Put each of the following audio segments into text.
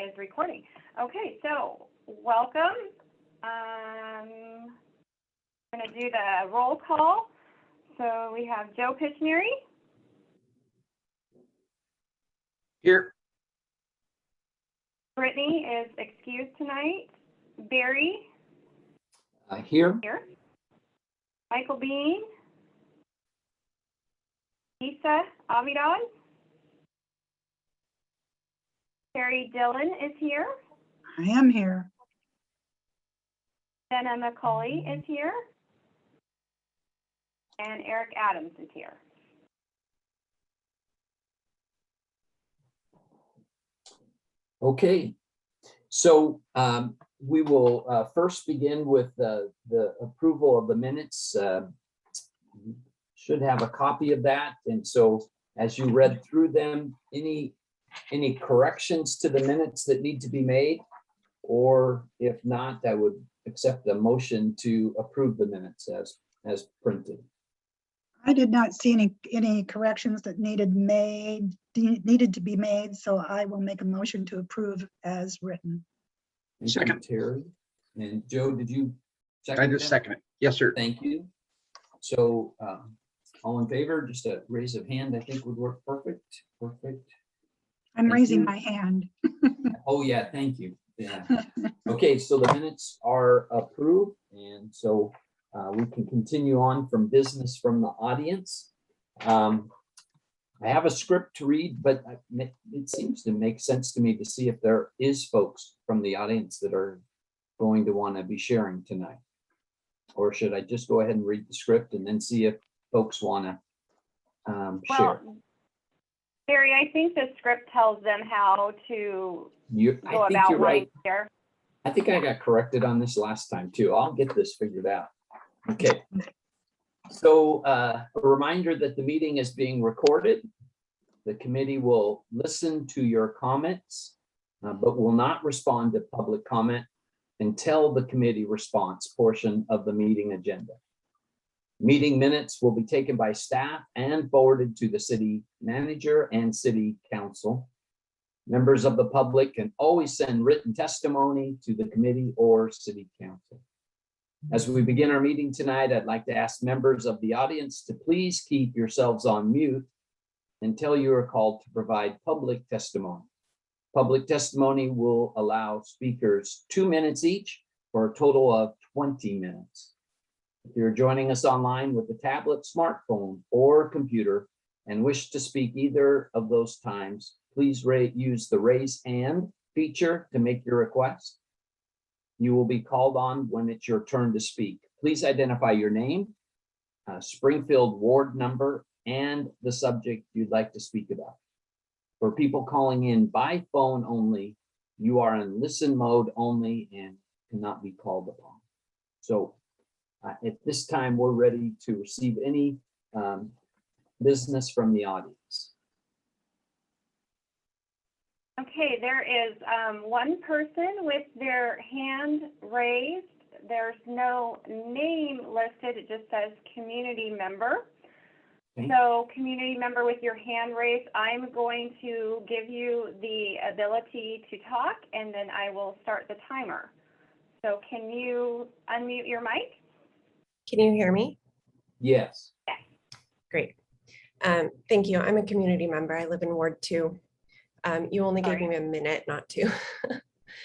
is recording. Okay, so welcome. I'm going to do the roll call. So we have Joe Pichneri. Here. Brittany is excused tonight. Barry. Here. Michael Bean. Lisa Avidad. Terry Dillon is here. I am here. Jenna McCauley is here. And Eric Adams is here. Okay, so we will first begin with the approval of the minutes. Should have a copy of that, and so as you read through them, any corrections to the minutes that need to be made, or if not, I would accept a motion to approve the minutes as printed. I did not see any corrections that needed to be made, so I will make a motion to approve as written. Second. Terry. And Joe, did you second? I just second it. Yes, sir. Thank you. So all in favor, just a raise of hand, I think would work perfect. Perfect. I'm Thank raising you. my hand. Oh, yeah, thank you. Yeah. Okay, so the minutes are approved, and so we can continue on from business from the audience. I have a script to read, but it seems to make sense to me to see if there is folks from the audience that are going to want to be sharing tonight. Or should I just go ahead and read the script and then see if folks want to share? Barry, I think the script tells them how to go about you're right. share. I think I got corrected on this last time too. I'll get this figured out. Okay. So a reminder that the meeting is being recorded. The committee will listen to your comments, but will not respond to public comment until the committee response portion of the meeting agenda. Meeting minutes will be taken by staff and forwarded to the city manager and city council. Members of the public can always send written testimony to the committee or city council. As we begin our meeting tonight, I'd like to ask members of the audience to please keep yourselves on mute until you are called to provide public testimony. Public testimony will allow speakers 2 minutes each for a total of 20 minutes. If you're joining us online with a tablet, smartphone, or computer and wish to speak either of those times, please use the raise hand feature to make your request. You will be called on when it's your turn to speak. Please identify your name, Springfield ward number, and the subject you'd like to speak about. For people calling in by phone only, you are in listen mode only and cannot be called upon. So at this time, we're ready to receive any business from the audience. Okay, there is one person with their hand raised. There's no name listed. It just says community member. Okay. So community member with your hand raised, I'm going to give you the ability to talk, and then I will start the timer. So can you unmute your mic? Can you hear me? Yes. Yes. Great. Thank you. I'm a community member. I live in Ward 2. You only gave me a minute, not 2.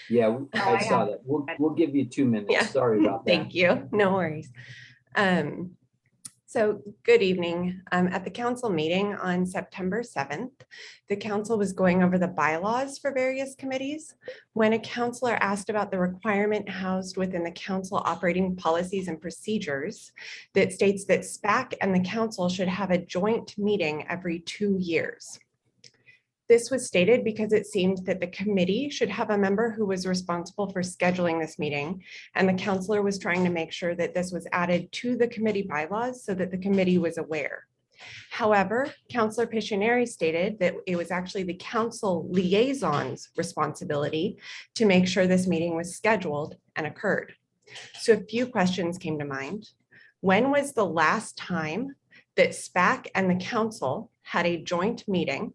Yeah, I saw that. We'll give you 2 minutes. Yeah. Sorry about that. Thank you. No worries. So good evening. At the council meeting on September 7th, the council was going over the bylaws for various committees. When a councilor asked about the requirement housed within the council operating policies and procedures that states that SPAC and the council should have a joint meeting every 2 years. This was stated because it seemed that the committee should have a member who was responsible for scheduling this meeting, and the councilor was trying to make sure that this was added to the committee bylaws so that the committee was aware. However, Councilor Pichneri stated that it was actually the council liaison's responsibility to make sure this meeting was scheduled and occurred. So a few questions came to mind. When was the last time that SPAC and the council had a joint meeting?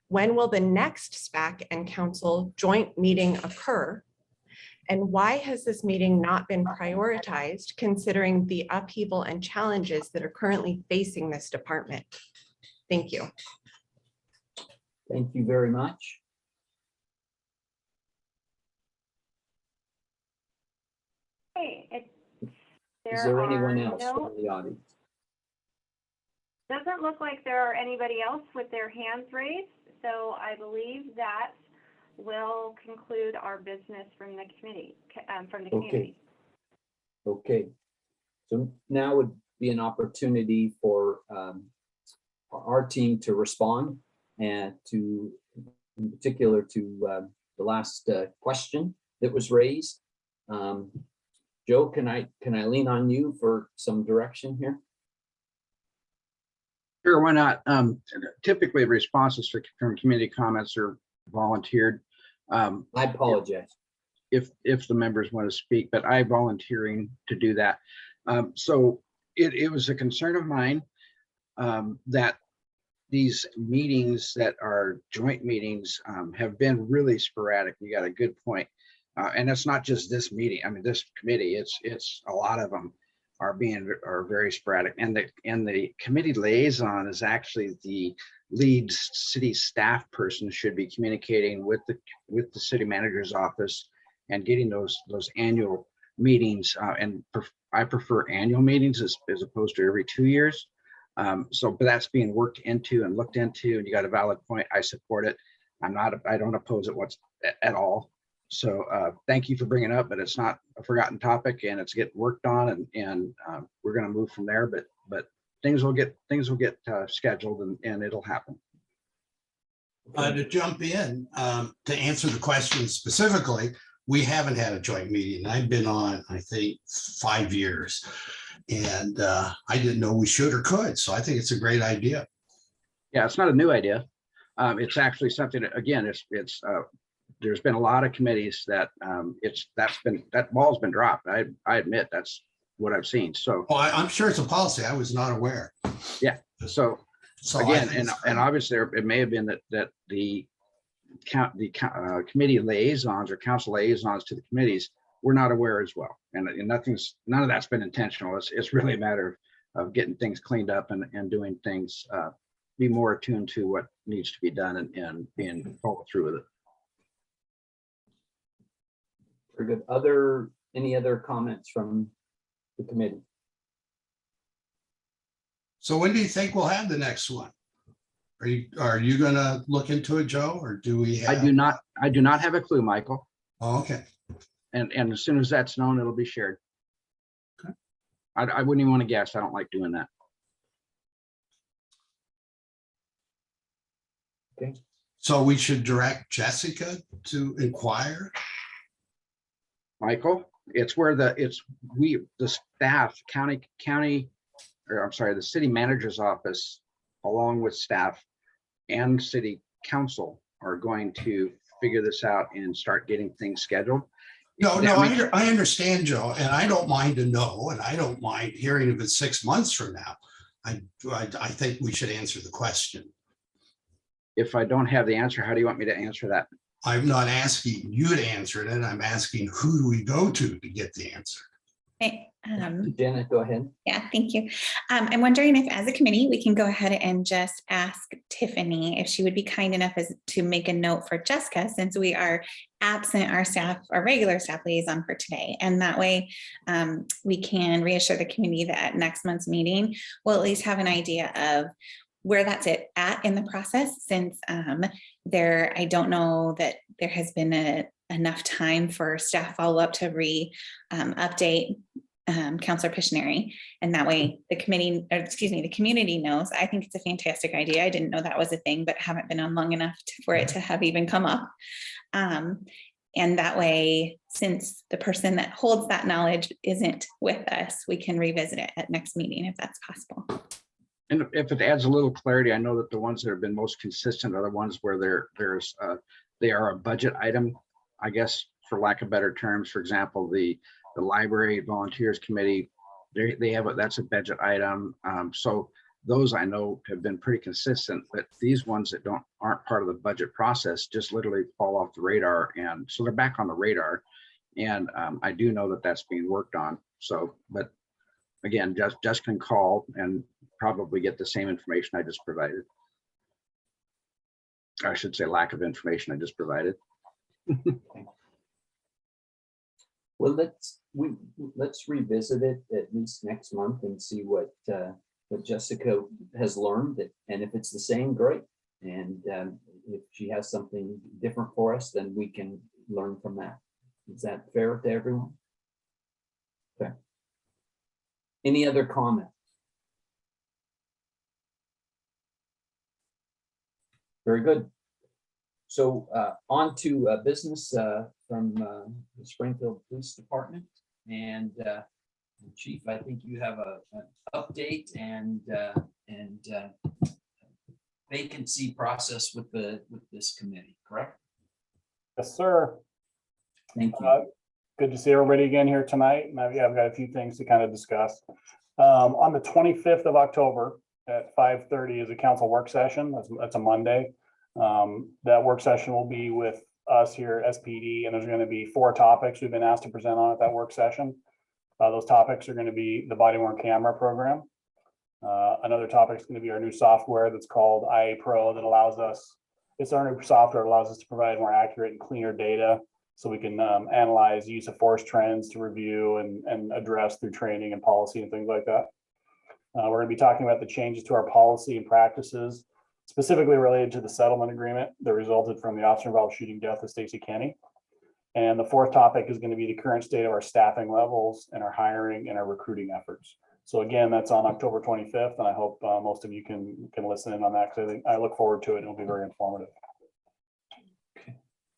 When will the next SPAC and council joint meeting occur? And why has this meeting not been prioritized considering the upheaval and challenges that are currently facing this department? Thank you. Thank you very much. Okay, Is there anyone are else no- from the audience? Doesn't look like there are anybody else with their hands raised, so I believe that will conclude our business from the committee, community. Okay. So now would be an opportunity for our team to respond and to, in particular, to the last question that was raised. Joe, can I lean on you for some direction here? Sure, why not? Typically responses from community comments are volunteered. I apologize. If the members want to speak, but I volunteering to do that. So it was a concern of mine that these meetings that are joint meetings have been really sporadic. You got a good point. And it's not just this meeting. I mean, this committee, it's a lot of them are very sporadic. And the committee liaison is actually the lead city staff person, should be communicating with the city manager's office and getting those annual meetings. I prefer annual meetings as opposed to every 2 years. But that's being worked into and looked into, and you got a valid point. I support it. I don't oppose it at all. So thank you for bringing it up, but it's not a forgotten topic, and it's getting worked on, and we're going to move from there. But things will get scheduled, and it'll happen. To jump in, to answer the question specifically, we haven't had a joint meeting. I've been on, I think, 5 years, and I didn't know we should or could. So I think it's a great idea. Yeah, it's not a new idea. It's actually something that, again, there's been a lot of committees that that ball's been dropped. I admit that's what I've seen. So I'm sure it's a policy. I was not aware. Yeah. So again, and obviously it may have been that the committee liaisons or council liaisons to the committees were not aware as well. And none of that's been intentional. It's really a matter of getting things cleaned up and doing things, be more attuned to what needs to be done and being followed through with it. Very good. Any other comments from the committee? So when do you think we'll have the next one? Are you going to look into it, Joe, or do we have? I do not have a clue, Michael. Oh, okay. And as soon as that's known, it'll be shared. Okay. I wouldn't even want to guess. I don't like doing that. Okay. So we should direct Jessica to inquire. Michael, it's where the staff, the city manager's office, along with staff and city council, are going to figure this out and start getting things scheduled. No, I understand, Joe, and I don't mind to know, and I don't mind hearing if it's 6 months from now. I think we should answer the question. If I don't have the answer, how do you want me to answer that? I'm not asking you to answer it, and I'm asking who do we go to get the answer? Okay, Janet, go ahead. yeah, thank you. I'm wondering if as a committee, we can go ahead and just ask Tiffany if she would be kind enough to make a note for Jessica, since we are absent our regular staff liaison for today. And that way we can reassure the community that at next month's meeting, we'll at least have an idea of where that's at in the process, since I don't know that there has been enough time for staff follow-up to update Councilor Pishneri, and that way the community knows. I think it's a fantastic idea. I didn't know that was a thing, but haven't been on long enough for it to have even come up. And that way, since the person that holds that knowledge isn't with us, we can revisit it at next meeting if that's possible. And if it adds a little clarity, I know that the ones that have been most consistent are the ones where they are a budget item, I guess, for lack of better terms. For example, the library volunteers committee, they have that's a budget item. So those I know have been pretty consistent, but these ones that aren't part of the budget process just literally fall off the radar. And so they're back on the radar. And I do know that that's being worked on. So, but again, just can call and probably get the same information I just provided. Or I should say lack of information I just provided. Well, let's revisit it at least next month and see what Jessica has learned, and if it's the same, great. And if she has something different for us, then we can learn from that. Is that fair to everyone? Okay. Any other comments? Very good. So on to business from the Springfield Police Department. And Chief, I think you have an update and vacancy process with this committee, correct? Yes, sir. Thank you. Good to see everybody again here tonight. And I've got a few things to kind of discuss. On the 25th of October at 5:30 is a council work session. That's a Monday. That work session will be with us here at SPD, and there's going to be 4 topics we've been asked to present on at that work session. Those topics are going to be the body worn camera program. Another topic is going to be our new software that's called IA Pro that allows us, it's our new software that allows us to provide more accurate and cleaner data so we can analyze use of force trends to review and address through training and policy and things like that. We're going to be talking about the changes to our policy and practices, specifically related to the settlement agreement that resulted from the officer involved shooting death of Stacey Kenny. And the 4th topic is going to be the current state of our staffing levels and our hiring and our recruiting efforts. So again, that's on October 25th, and I hope most of you can listen in on that, because I look forward to it. It'll be very informative.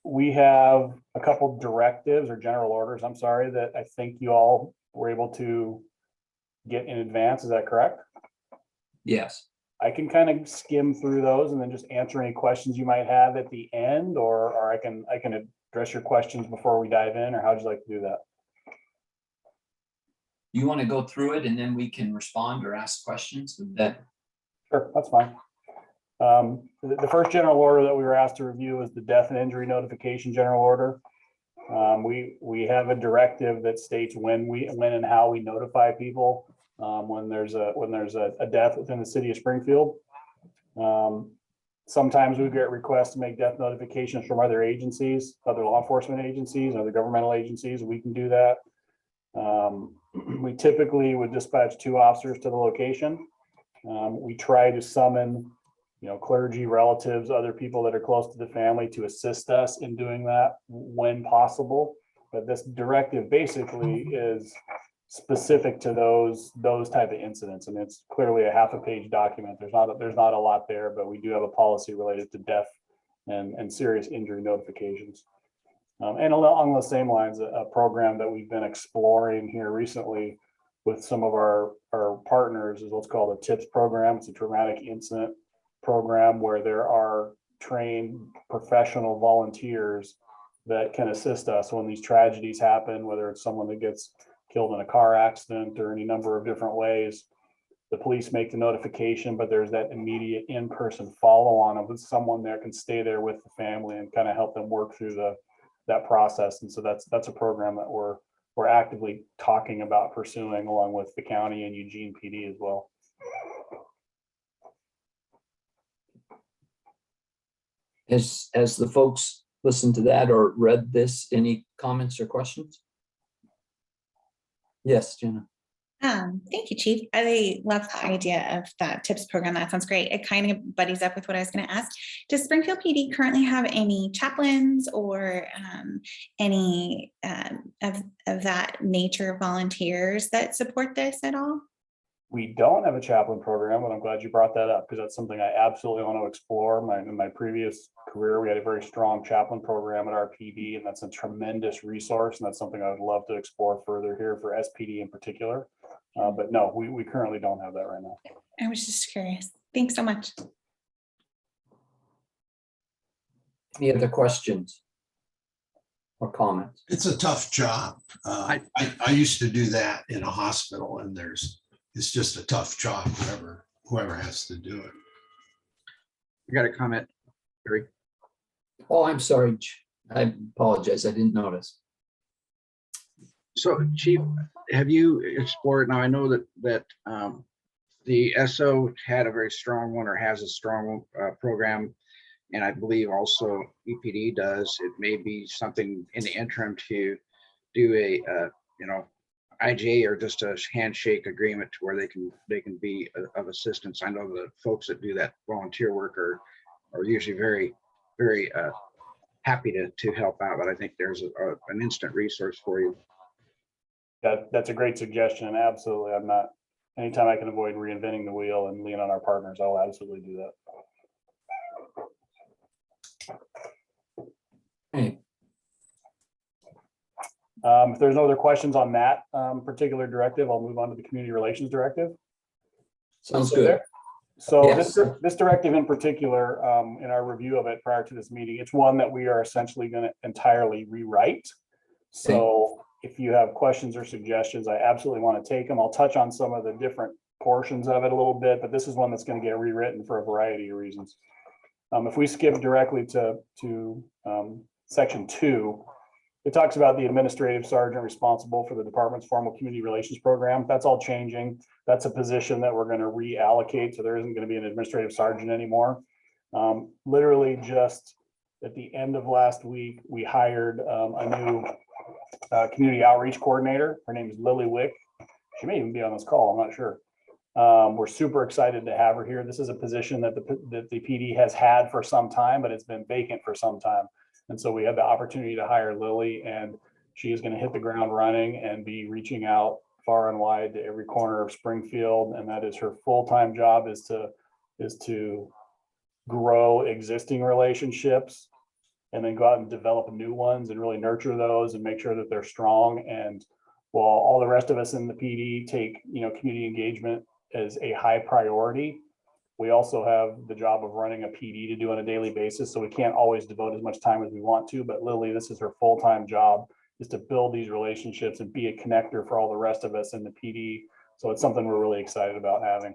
We have a couple directives or general orders, I'm sorry, that I think you all were able to get in advance. Is that correct? Yes. I can kind of skim through those and then just answer any questions you might have at the end, or I can address your questions before we dive in, or how would you like to do that? You want to go through it and then we can respond or ask questions? Sure, that's fine. The first general order that we were asked to review is the death and injury notification general order. We have a directive that states when and how we notify people when there's a death within the city of Springfield. Sometimes we get requests to make death notifications from other agencies, other law enforcement agencies, other governmental agencies. We can do that. We typically would dispatch 2 officers to the location. We try to summon, clergy, relatives, other people that are close to the family to assist us in doing that when possible. But this directive basically is specific to those type of incidents, and it's clearly a half-a-page document. There's not a lot there, but we do have a policy related to death and serious injury notifications. And along the same lines, a program that we've been exploring here recently with some of our partners is what's called a TIPS program. It's a traumatic incident program where there are trained professional volunteers that can assist us when these tragedies happen, whether it's someone that gets killed in a car accident or any number of different ways. The police make the notification, but there's that immediate in-person follow-on with someone there can stay there with the family and kind of help them work through that process. And so that's a program that we're actively talking about pursuing along with the county and Eugene PD as well. As the folks listened to that or read this, any comments or questions? Yes, Jenna. Thank you, Chief. I love the idea of that TIPS program. That sounds great. It kind of buddies up with what I was going to ask. Does Springfield PD currently have any chaplains or any of that nature volunteers that support this at all? We don't have a chaplain program, but I'm glad you brought that up because that's something I absolutely want to explore. In my previous career, we had a very strong chaplain program at our PD, and that's a tremendous resource. And that's something I would love to explore further here for SPD in particular. But no, we currently don't have that right now. I was just curious. Thanks so much. Any other questions or comments? It's a tough job. I used to do that in a hospital, and it's just a tough job, whatever whoever has to do it. I got a comment, Gary. Oh, I'm sorry. I apologize. I didn't notice. So Chief, have you explored, now I know that the SO had a very strong one or has a strong program. And I believe also EPD does. It may be something in the interim to do a, IJ or just a handshake agreement to where they can be of assistance. I know the folks that do that volunteer work are usually very, very happy to help out, but I think there's an instant resource for you. That's a great suggestion. Absolutely. I'm not, anytime I can avoid reinventing the wheel and lean on our partners, I'll absolutely do that. Hey, If there's no other questions on that particular directive, I'll move on to the community relations directive. sounds So good. there- So Yes. this directive in particular, in our review of it prior to this meeting, it's one that we are essentially going to entirely rewrite. So if you have questions or suggestions, I absolutely want to take them. I'll touch on some of the different portions of it a little bit, but this is one that's going to get rewritten for a variety of reasons. If we skip directly to section 2, it talks about the administrative sergeant responsible for the department's formal community relations program. That's all changing. That's a position that we're going to reallocate. So there isn't going to be an administrative sergeant anymore. Literally just at the end of last week, we hired a new community outreach coordinator. Her name is Lily Wick. She may even be on this call. I'm not sure. We're super excited to have her here. This is a position that the PD has had for some time, but it's been vacant for some time. And so we had the opportunity to hire Lily, and she is going to hit the ground running and be reaching out far and wide to every corner of Springfield. And that is her full-time job, is to grow existing relationships and then go out and develop new ones and really nurture those and make sure that they're strong. And while all the rest of us in the PD take, community engagement as a high priority, we also have the job of running a PD to do on a daily basis. So we can't always devote as much time as we want to, but Lily, this is her full-time job, is to build these relationships and be a connector for all the rest of us in the PD. So it's something we're really excited about having.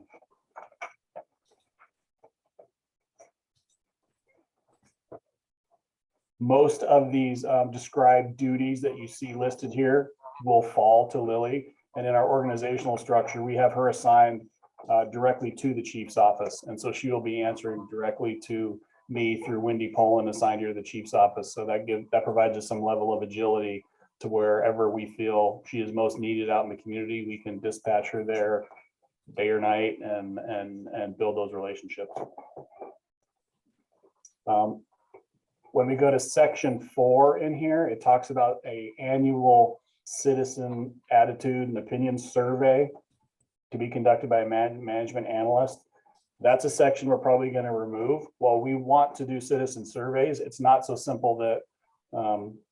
Most of these described duties that you see listed here will fall to Lily. And in our organizational structure, we have her assigned directly to the chief's office. And so she will be answering directly to me through Wendy Poland, assigned here to the chief's office. So that provides us some level of agility to wherever we feel she is most needed out in the community. We can dispatch her there day or night and build those relationships. When we go to section 4 in here, it talks about an annual citizen attitude and opinion survey to be conducted by a management analyst. That's a section we're probably going to remove. While we want to do citizen surveys, it's not so simple that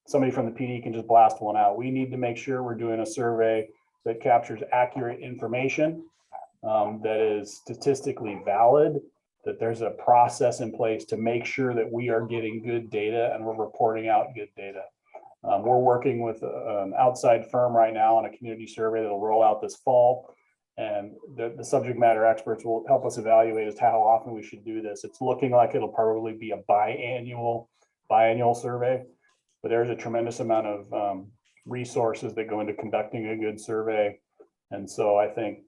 somebody from the PD can just blast one out. We need to make sure we're doing a survey that captures accurate information, that is statistically valid, that there's a process in place to make sure that we are getting good data and we're reporting out good data. We're working with an outside firm right now on a community survey that'll roll out this fall. And the subject matter experts will help us evaluate as to how often we should do this. It's looking like it'll probably be a biannual survey, but there's a tremendous amount of resources that go into conducting a good survey. And so I think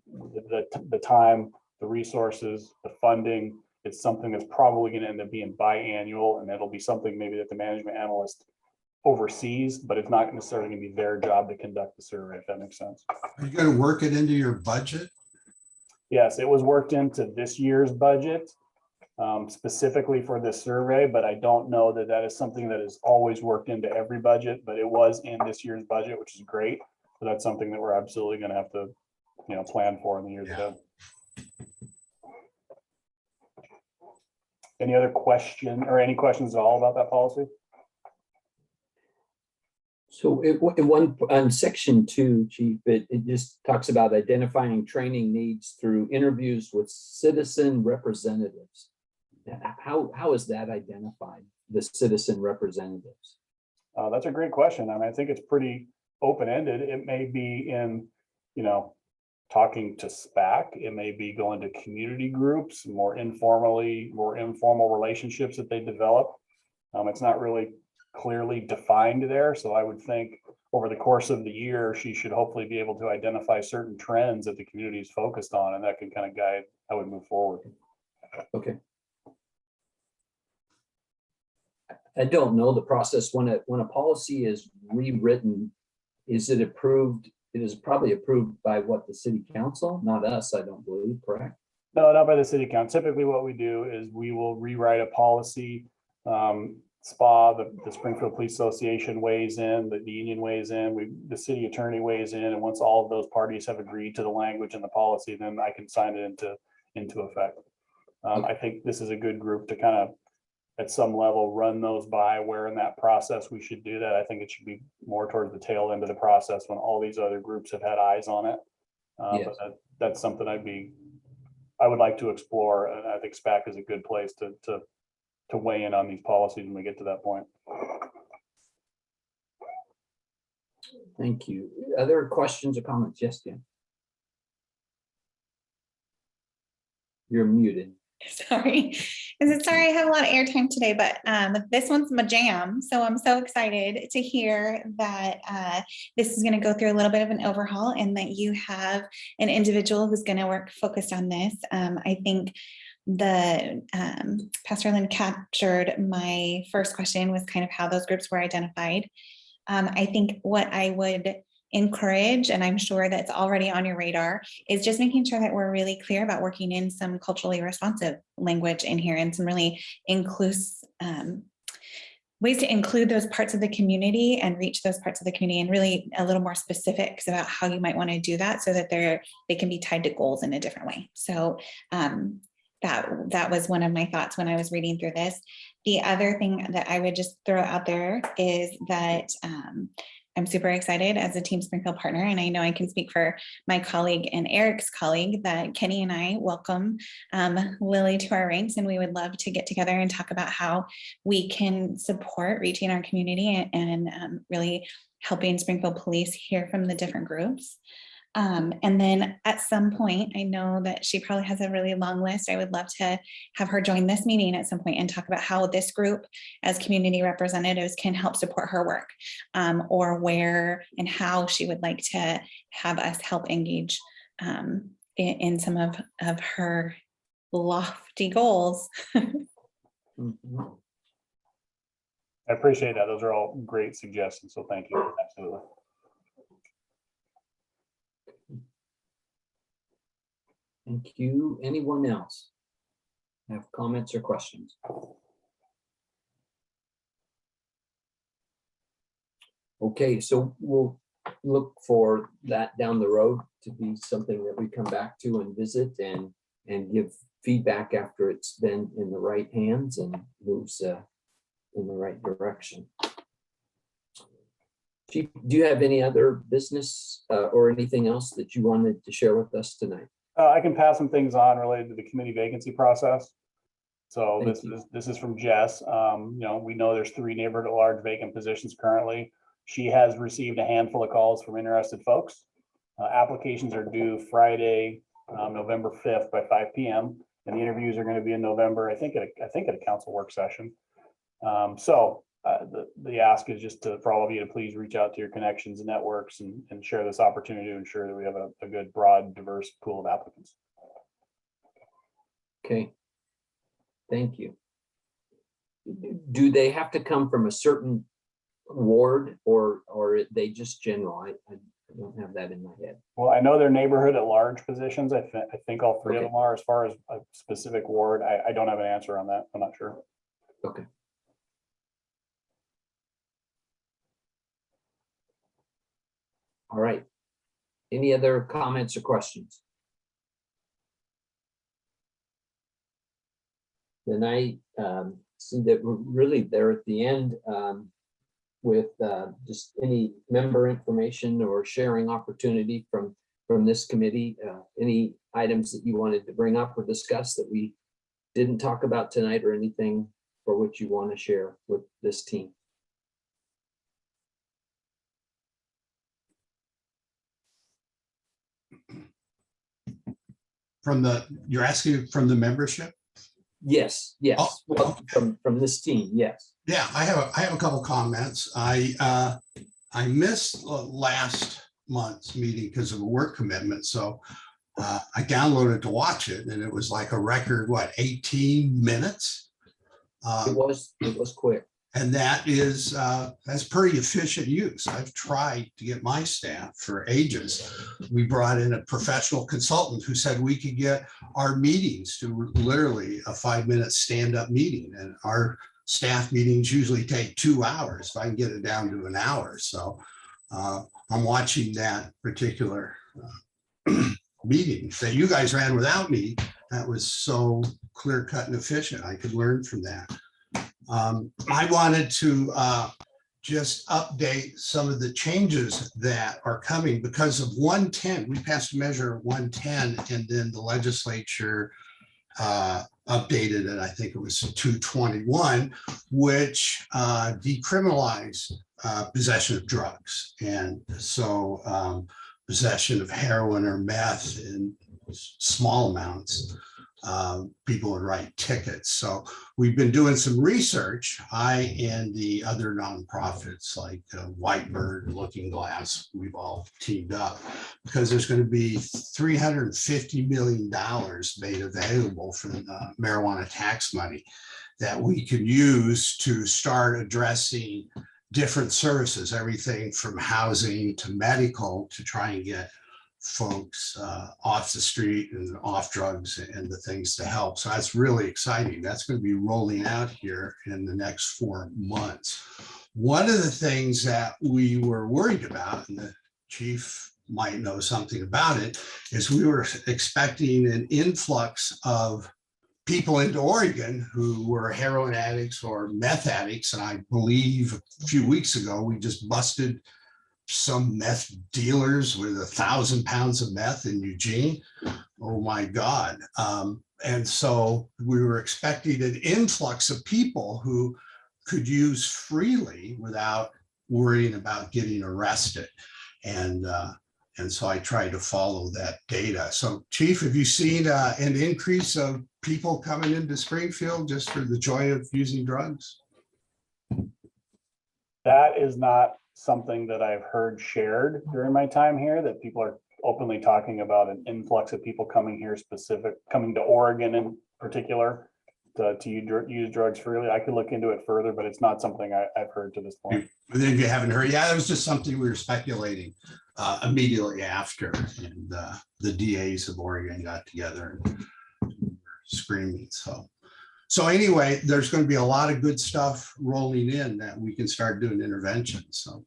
the time, the resources, the funding, it's something that's probably going to end up being biannual, and that'll be something maybe that the management analyst oversees, but it's not necessarily going to be their job to conduct the survey, if that makes sense. Are you going to work it into your budget? Yes, it was worked into this year's budget specifically for this survey, but I don't know that that is something that is always worked into every budget, but it was in this year's budget, which is great. So that's something that we're absolutely going to have to, plan for in the years ahead. Any other question or any questions at all about that policy? So on section 2, Chief, it just talks about identifying training needs through interviews with citizen representatives. How is that identified, the citizen representatives? That's a great question. I mean, I think it's pretty open-ended. It may be in, talking to SPAC. It may be going to community groups, more informal relationships that they develop. It's not really clearly defined there. So I would think over the course of the year, she should hopefully be able to identify certain trends that the community is focused on, and that can kind of guide how we move forward. Okay. I don't know the process when a policy is rewritten, is it approved? It is probably approved by what, the city council, not us, I don't believe, correct? No, not by the city council. Typically what we do is we will rewrite a policy. SPA, the Springfield Police Association weighs in, the union weighs in, the city attorney weighs in, and once all of those parties have agreed to the language and the policy, then I can sign it into effect. I think this is a good group to kind of, at some level, run those by. Where in that process we should do that. I think it should be more towards the tail end of the process when all these other groups have had eyes on it. Yes. But that's something I would like to explore, and I think SPAC is a good place to weigh in on these policies when we get to that point. Thank you. Other questions or comments? Yes, Dan. You're muted. Sorry. Sorry, I have a lot of airtime today, but this one's my jam. So I'm so excited to hear that this is going to go through a little bit of an overhaul and that you have an individual who's going to work focused on this. I think the Pastor Lynn captured my first question was kind of how those groups were identified. I think what I would encourage, and I'm sure that's already on your radar, is just making sure that we're really clear about working in some culturally responsive language in here and some really inclusive ways to include those parts of the community and reach those parts of the community, and really a little more specifics about how you might want to do that so that they can be tied to goals in a different way. So that was one of my thoughts when I was reading through this. The other thing that I would just throw out there is that I'm super excited as a Team Springfield partner, and I know I can speak for my colleague and Eric's colleague that Kenny and I welcome Lily to our ranks, and we would love to get together and talk about how we can support reaching our community and really helping Springfield Police hear from the different groups. And then at some point, I know that she probably has a really long list. I would love to have her join this meeting at some point and talk about how this group as community representatives can help support her work, or where and how she would like to have us help engage in some of her lofty goals. Mhm. I appreciate that. Those are all great suggestions. So thank you. Absolutely. Thank you. Anyone else have comments or questions? Okay, so we'll look for that down the road to be something that we come back to and visit and give feedback after it's been in the right hands and moves in the right direction. Chief, do you have any other business or anything else that you wanted to share with us tonight? I can pass some things on related to the committee vacancy process. So Thank you. this is from Jess. We know there's 3 neighborhood at large vacant positions currently. She has received a handful of calls from interested folks. Applications are due Friday, November 5th by 5 p.m. And the interviews are going to be in November, I think at a council work session. The ask is just for all of you to please reach out to your connections and networks and share this opportunity to ensure that we have a good, broad, diverse pool of applicants. Okay. Thank you. Do they have to come from a certain ward or are they just general? I don't have that in my head. Well, I know they're neighborhood at large positions. I think all 3 of Okay. them are. As far as a specific ward, I don't have an answer on that. I'm not sure. Okay. All right. Any other comments or questions? Then I see that we're really there at the end with just any member information or sharing opportunity from this committee. Any items that you wanted to bring up or discuss that we didn't talk about tonight, or anything for which you want to share with this team? you're asking from the membership? Yes, yes, Oh, well, from this team, yes. Yeah, I have a couple comments. I missed last month's meeting because of a work commitment, so I downloaded to watch it, and it was like a record, what, 18 minutes? It was quick. And that's pretty efficient use. I've tried to get my staff for ages. We brought in a professional consultant who said we could get our meetings to literally a 5-minute stand-up meeting. And our staff meetings usually take 2 hours. If I can get it down to an hour. So I'm watching that particular meeting that you guys ran without me. That was so clear cut and efficient. I could learn from that. I wanted to just update some of the changes that are coming because of 110. We passed a measure of 110, and then the legislature updated it. I think it was 221, which decriminalized possession of drugs. And so possession of heroin or meth in small amounts, people would write tickets. So we've been doing some research, I and the other nonprofits like Whitebird and Looking Glass, we've all teamed up because there's going to be $350 million made available from the marijuana tax money that we can use to start addressing different services, everything from housing to medical, to try and get folks off the street and off drugs and the things to help. So that's really exciting. That's going to be rolling out here in the next 4 months. One of the things that we were worried about, and the chief might know something about it, is we were expecting an influx of people into Oregon who were heroin addicts or meth addicts. And I believe a few weeks ago, we just busted some meth dealers with 1,000 pounds of meth in Eugene. Oh my God. And so we were expecting an influx of people who could use freely without worrying about getting arrested. And so I tried to follow that data. So Chief, have you seen an increase of people coming into Springfield just for the joy of using drugs? That is not something that I've heard shared during my time here, that people are openly talking about an influx of people coming here coming to Oregon in particular to use drugs freely. I could look into it further, but it's not something I've heard to this point. And then you haven't heard, yeah, it was just something we were speculating immediately after, and the DAs of Oregon got together and screaming. So anyway, there's going to be a lot of good stuff rolling in that we can start doing interventions. So.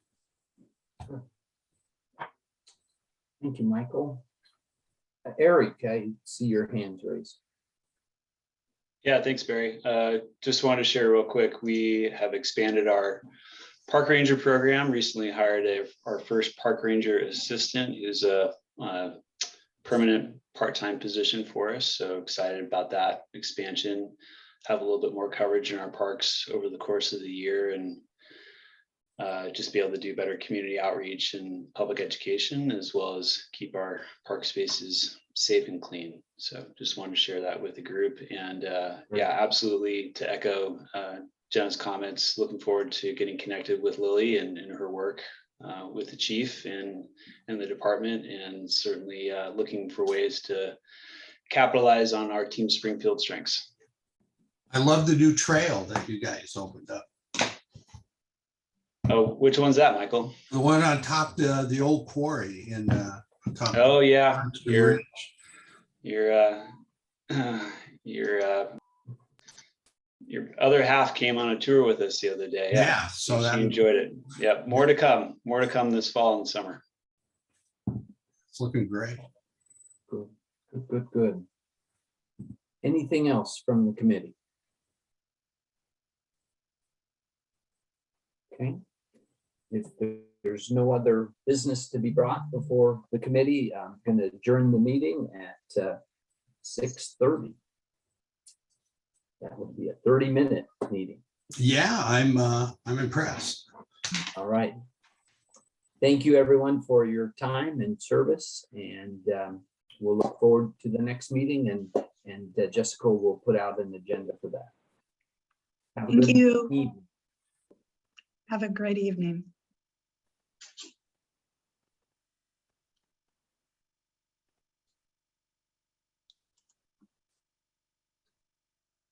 Thank you, Michael. Eric, I see your hands raised. Yeah, thanks, Barry. Just wanted to share real quick. We have expanded our park ranger program, recently hired our first park ranger assistant, who's a permanent part-time position for us. So excited about that expansion, have a little bit more coverage in our parks over the course of the year, and just be able to do better community outreach and public education, as well as keep our park spaces safe and clean. So just wanted to share that with the group. And yeah, absolutely, to echo Jenna's comments, looking forward to getting connected with Lily and her work with the chief and the department, and certainly looking for ways to capitalize on our Team Springfield strengths. I love the new trail that you guys opened up. Oh, which one's that, Michael? The one on top the old quarry in top. Oh yeah, your other half came on a tour with us the other day. Yeah, so she enjoyed it. Yep, more to come. More to come this fall and summer. It's looking great. Good. Anything else from the committee? Okay. If there's no other business to be brought before the committee, I'm going to adjourn the meeting at 6:30. That would be a 30-minute meeting. Yeah, I'm impressed. All right. Thank you, everyone, for your time and service, and we'll look forward to the next meeting, and Jessica will put out an agenda for that. Have a Thank good you. evening. Have a great evening.